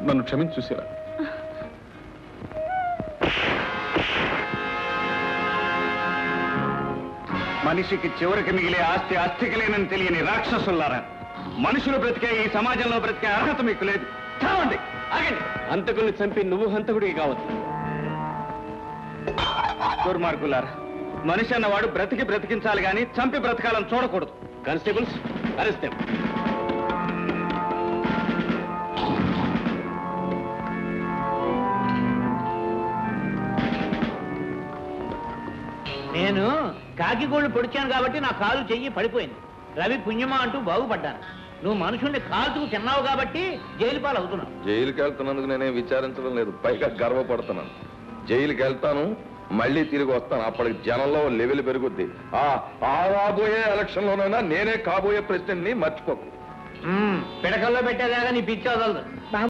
నన్ను క్షమించి చూసేలా. మనిషికి చివరికి మిగిలే ఆస్తి అస్థికి లేనని తెలియని రాక్షసులారా, మనుషులు బ్రతికే ఈ సమాజంలో బ్రతికే అర్హత మీకు లేదు. చావండి, ఆగండి. హంతకుల్ని చంపి నువ్వు హంతకుడికి కావచ్చు. దుర్మార్గులారా, మనిషి అన్నవాడు బ్రతికి బ్రతికించాలి గాని చంపి బ్రతకాలని చూడకూడదు. Constables, arrest them. నేను కాకిగోళ్ళు పొడిచాను కాబట్టి నా కాలు చెయ్యి పడిపోయింది. రవి పుణ్యమా అంటూ బాగుపడ్డాను. నువ్వు మనుషుల్ని కాల్చుకు తిన్నావు కాబట్టి జైలు పాలు అవుతున్నావు. జైలుకి వెళ్తున్నందుకు నేనేం విచారించడం లేదు, పైగా గర్వపడుతున్నాను. జైలుకి వెళ్తాను, మళ్ళీ తిరిగి వస్తాను. అప్పటికి జనంలో లెవెల్ పెరుగుద్ది. ఆ రాబోయే ఎలక్షన్ లోనైనా నేనే కాబోయే ప్రెసిడెంట్ ని మర్చిపోకు. పిడకల్లో పెట్టేదాకా నీ పిచ్చి వదలదు.